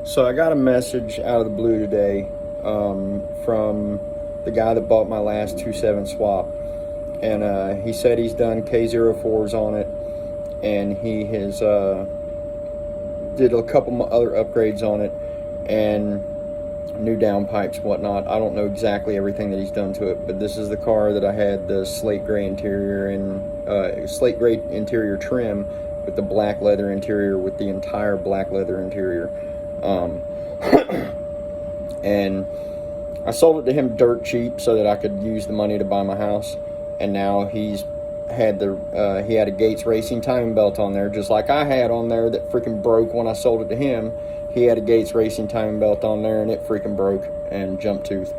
So I got a message out of the blue today from the guy that bought my last 2.7 swap, and he said he's done K04s on it, and he has did a couple other upgrades on it, and new downpipes, whatnot. I don't know exactly everything that he's done to it, but this is the car that I had the slate gray interior and slate gray interior trim with the black leather interior with the entire black leather interior. And I sold it to him dirt cheap so that I could use the money to buy my house. And now he had a Gates Racing timing belt on there, just like I had on there that freaking broke when I sold it to him. He had a Gates Racing timing belt on there, and it freaking broke and jumped tooth.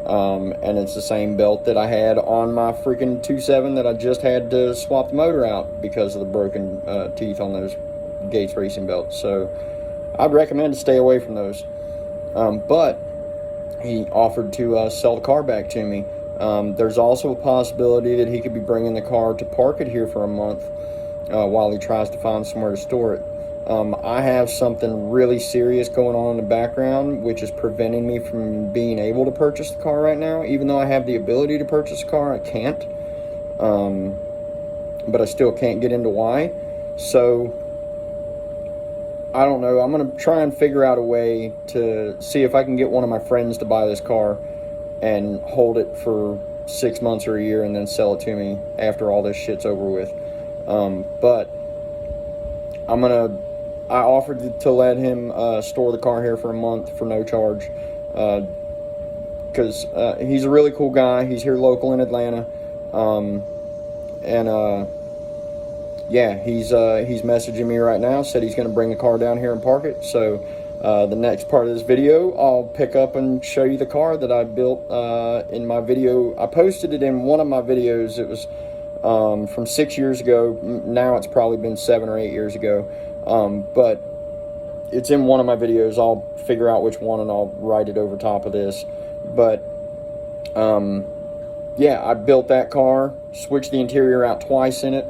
And it's the same belt that I had on my freaking 2.7 that I just had to swap the motor out because of the broken teeth on those Gates Racing belts. So I'd recommend to stay away from those. But he offered to sell the car back to me. There's also a possibility that he could be bringing the car to park it here for a month while he tries to find somewhere to store it. I have something really serious going on in the background, which is preventing me from being able to purchase the car right now. Even though I have the ability to purchase a car, I can't. But I still can't get into why. So I don't know. I'm going to try and figure out a way to see if I can get one of my friends to buy this car and hold it for 6 months or a year and then sell it to me after all this shit's over with. But I offered to let him store the car here for a month for no charge, because he's a really cool guy. He's here local in Atlanta, yeah, he's messaging me right now. Said he's going to bring the car down here and park it. So the next part of this video, I'll pick up and show you the car that I built in my video. I posted it in one of my videos. It was from 6 years ago. Now it's probably been 7 or 8 years ago. But it's in one of my videos. I'll figure out which one and I'll write it over top of this. But yeah, I built that car, switched the interior out twice in it,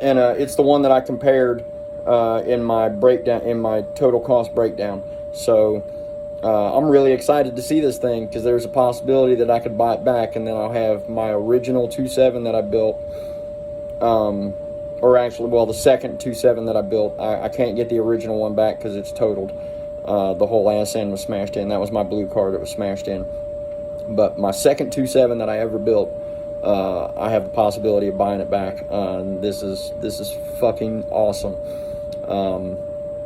and it's the one that I compared in my breakdown, in my total cost breakdown. So I'm really excited to see this thing, because there's a possibility that I could buy it back, and then I'll have my original 2.7 that I built. Or actually, well, the second 2.7 that I built, I can't get the original one back because it's totaled. The whole ass end was smashed in. That was my blue car that was smashed in. But my second 2.7 that I ever built, I have the possibility of buying it back. This is fucking awesome.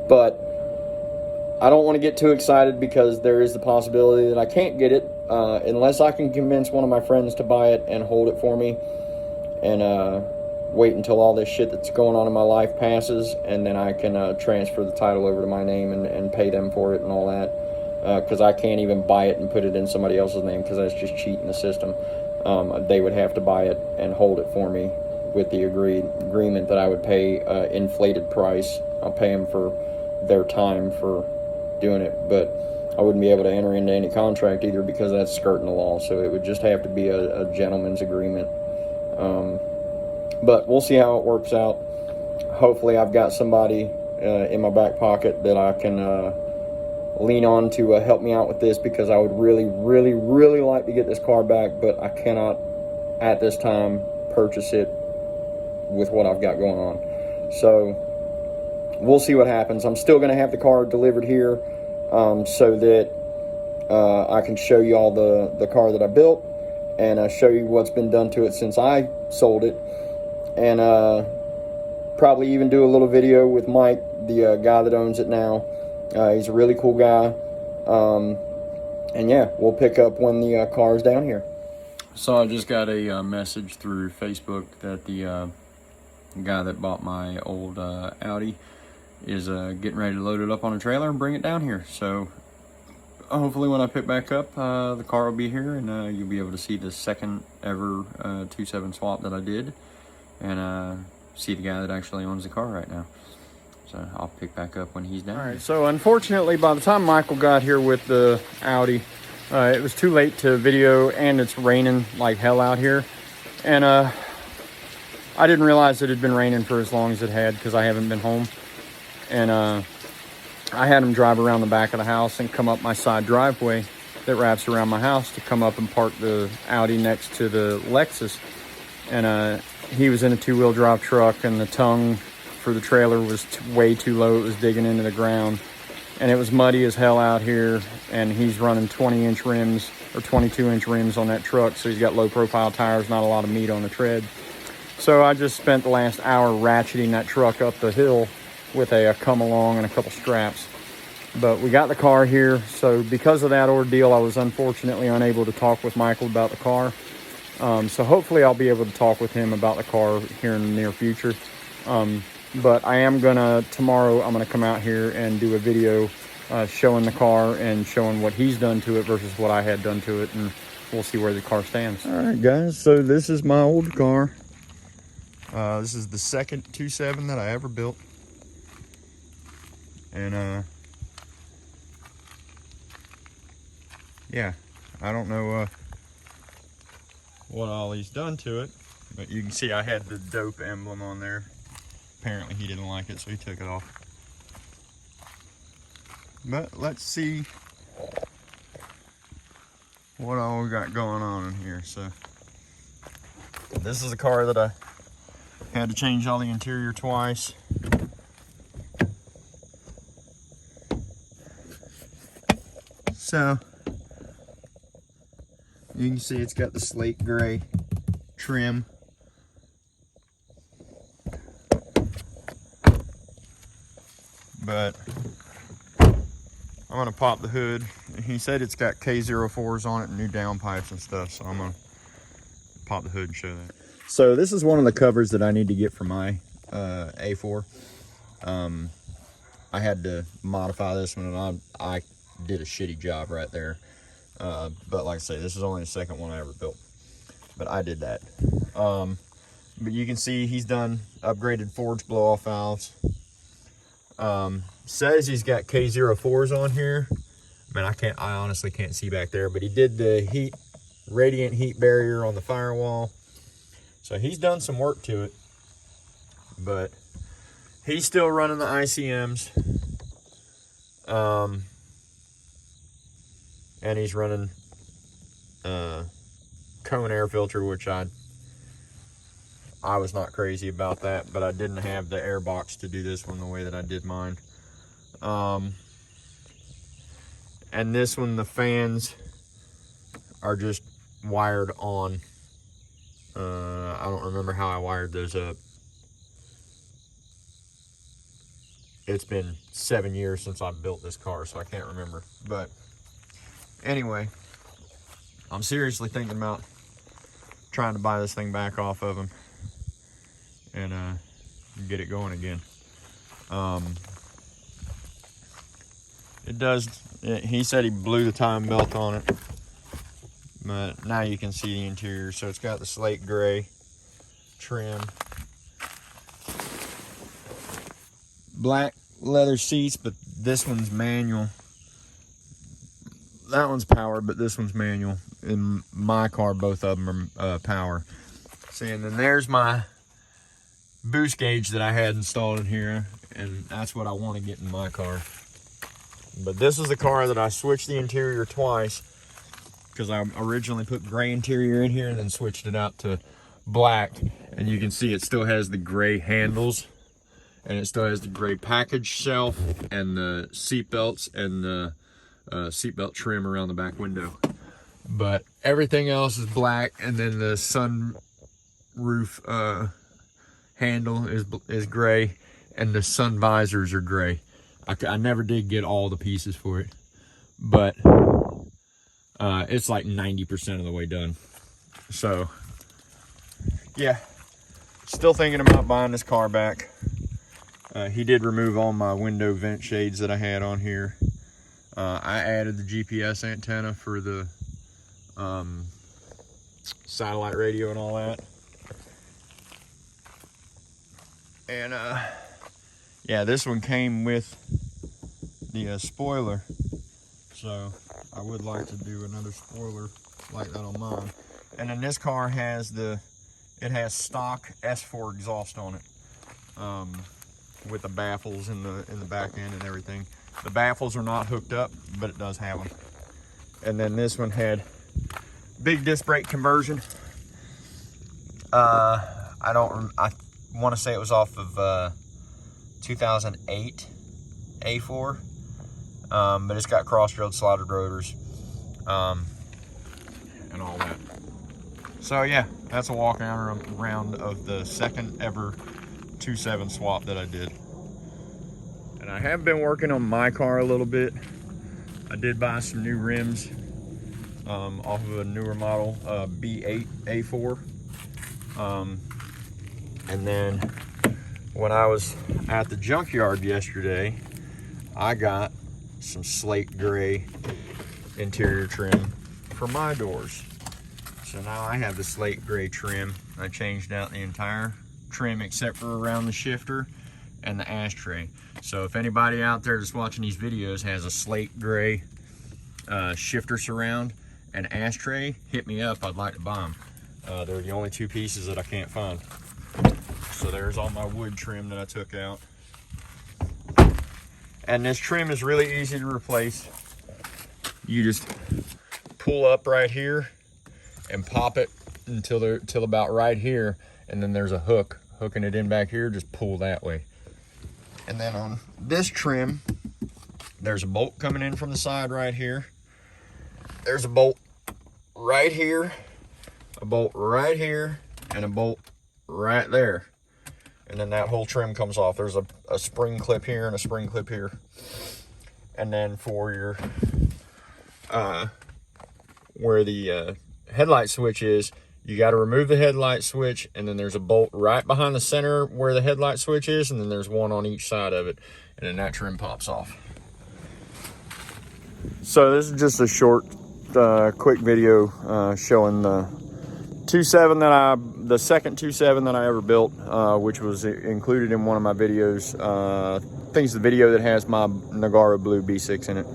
But I don't want to get too excited, because there is the possibility that I can't get it unless I can convince one of my friends to buy it and hold it for me, and wait until all this shit that's going on in my life passes, and then I can transfer the title over to my name and pay them for it and all that, because I can't even buy it and put it in somebody else's name, because that's just cheating the system. They would have to buy it and hold it for me with the agreement that I would pay inflated price. I'll pay them for their time for doing it, but I wouldn't be able to enter into any contract either, because that's skirting the law. So it would just have to be a gentleman's agreement. But we'll see how it works out. Hopefully I've got somebody in my back pocket that I can lean on to help me out with this, because I would really, really, really like to get this car back, but I cannot at this time purchase it with what I've got going on. So we'll see what happens. I'm still going to have the car delivered here so that I can show you all the car that I built, and show you what's been done to it since I sold it. And probably even do a little video with Mike, the guy that owns it now. He's a really cool guy. And yeah, we'll pick up when the car is down here. So I just got a message through Facebook that the guy that bought my old Audi is getting ready to load it up on a trailer and bring it down here. So hopefully when I pick back up, the car will be here, and you'll be able to see the second ever 2.7 swap that I did, and see the guy that actually owns the car right now. So I'll pick back up when he's down. All right, so unfortunately, by the time Michael got here with the Audi, it was too late to video, and it's raining like hell out here. And I didn't realize it had been raining for as long as it had, because I haven't been home. And I had him drive around the back of the house and come up my side driveway that wraps around my house to come up and park the Audi next to the Lexus. And he was in a 2-wheel drive truck, and the tongue for the trailer was way too low. It was digging into the ground, and it was muddy as hell out here. And he's running 20-inch rims or 22-inch rims on that truck, so he's got low-profile tires, not a lot of meat on the tread. So I just spent the last hour ratcheting that truck up the hill with a come along and a couple straps. But we got the car here, so because of that ordeal, I was unfortunately unable to talk with Michael about the car. So hopefully I'll be able to talk with him about the car here in the near future. But I am tomorrow I'm gonna come out here and do a video showing the car and showing what he's done to it versus what I had done to it, and we'll see where the car stands. All right, guys, so this is my old car. This is the second 2.7 that I ever built. And yeah, I don't know what all he's done to it, but you can see I had the dope emblem on there. Apparently he didn't like it, so he took it off. But let's see what all we got going on in here. So this is a car that I had to change all the interior twice. So you can see it's got the slate gray trim. But I'm gonna pop the hood. He said it's got K04s on it and new downpipes and stuff, so I'm gonna pop the hood and show that. So this is one of the covers that I need to get for my A4. I had to modify this one, and I did a shitty job right there. But like I say, this is only the second one I ever built, but I did that. But you can see he's done upgraded forge blow-off valves. Says he's got K04s on here. I honestly can't see back there, but he did the radiant heat barrier on the firewall. So he's done some work to it, but he's still running the ICMs. And he's running cone air filter, which I was not crazy about that, but I didn't have the air box to do this one the way that I did mine. And this one, the fans are just wired on. I don't remember how I wired those up. It's been 7 years since I built this car, so I can't remember. But anyway, I'm seriously thinking about trying to buy this thing back off of him and get it going again. He said he blew the time belt on it, but now you can see the interior. So it's got the slate gray trim, black leather seats, but this one's manual. That one's power, but this one's manual. In my car, both of them are power. See, and then there's my boost gauge that I had installed in here, and that's what I want to get in my car. But this is the car that I switched the interior twice, because I originally put gray interior in here and then switched it out to black. And you can see it still has the gray handles, and it still has the gray package shelf and the seat belts and the seatbelt trim around the back window. But everything else is black, and then the sunroof handle is gray, and the sun visors are gray. I never did get all the pieces for it, but it's like 90% of the way done. So yeah, still thinking about buying this car back. He did remove all my window vent shades that I had on here. I added the GPS antenna for the satellite radio and all that. And yeah, this one came with the spoiler, so I would like to do another spoiler like that on mine. And then this car has stock S4 exhaust on it, with the baffles in the back end and everything. The baffles are not hooked up, but it does have them. And then this one had big disc brake conversion. I want to say it was off of 2008 A4, but it's got cross-drilled slotted rotors, and all that. So yeah, that's a walk around of the second ever 2.7 swap that I did. And I have been working on my car a little bit. I did buy some new rims off of a newer model, B8 A4. And then when I was at the junkyard yesterday, I got some slate gray interior trim for my doors. So now I have the slate gray trim. I changed out the entire trim except for around the shifter and the ashtray. So if anybody out there that's watching these videos has a slate gray shifter surround and ashtray, hit me up. I'd like to buy them. They're the only two pieces that I can't find. So there's all my wood trim that I took out. And this trim is really easy to replace. You just pull up right here and pop it till about right here, and then there's a hook hooking it in back here. Just pull that way. And then on this trim, there's a bolt coming in from the side right here. There's a bolt right here, a bolt right here, and a bolt right there. And then that whole trim comes off. There's a spring clip here and a spring clip here. And then for your where the headlight switch is, you got to remove the headlight switch, and then there's a bolt right behind the center where the headlight switch is, and then there's one on each side of it, and then that trim pops off. So this is just a short quick video showing the 2.7 the second 2.7 that I ever built, which was included in one of my videos. I think it's the video that has my Nagaro Blue B6 in it.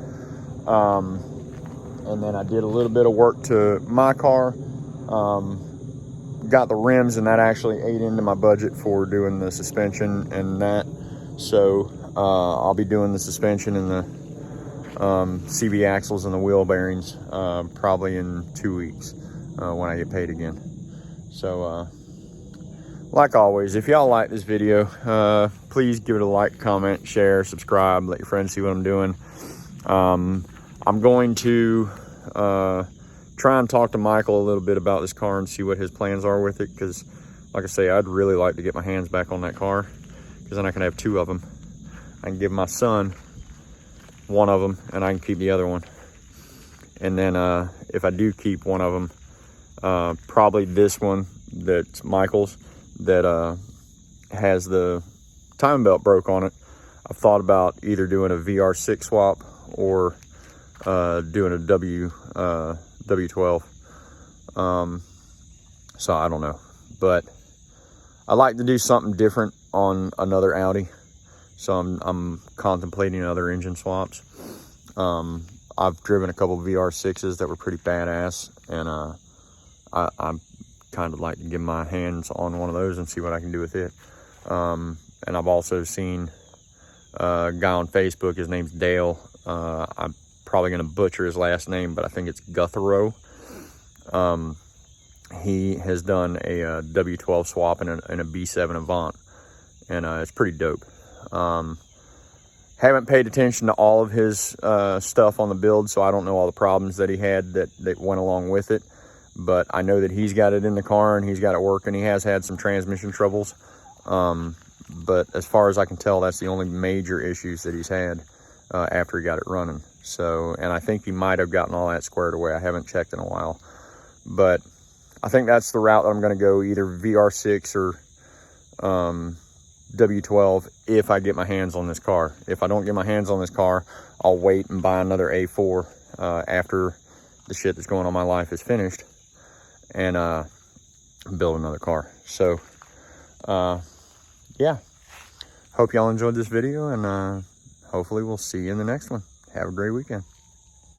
And then I did a little bit of work to my car, got the rims, and that actually ate into my budget for doing the suspension and that. So I'll be doing the suspension and the CV axles and the wheel bearings probably in 2 weeks when I get paid again. So like always, if y'all like this video, please give it a like, comment, share, subscribe, let your friends see what I'm doing. I'm going to try and talk to Michael a little bit about this car and see what his plans are with it, because like I say, I'd really like to get my hands back on that car, because then I can have two of them. I can give my son one of them and I can keep the other one. And then if I do keep one of them, probably this one that's Michael's that has the timing belt broke on it. I've thought about either doing a VR6 swap or doing a W12. So I don't know, but I like to do something different on another Audi. So I'm contemplating other engine swaps. I've driven a couple of VR6s that were pretty badass, and I'm kind of like to get my hands on one of those and see what I can do with it. And I've also seen a guy on Facebook, his name's Dale. I'm probably going to butcher his last name, but I think it's Guthero. He has done a W12 swap in a B7 Avant, and it's pretty dope. Haven't paid attention to all of his stuff on the build, so I don't know all the problems that he had that went along with it. But I know that he's got it in the car and he's got it working. He has had some transmission troubles. But as far as I can tell, that's the only major issues that he's had after he got it running. So, and I think he might have gotten all that squared away. I haven't checked in a while. But I think that's the route that I'm going to go, either VR6 or W12, if I get my hands on this car. If I don't get my hands on this car, I'll wait and buy another A4 after the shit that's going on in my life is finished, and build another car. So yeah, hope y'all enjoyed this video, and hopefully we'll see you in the next one. Have a great weekend.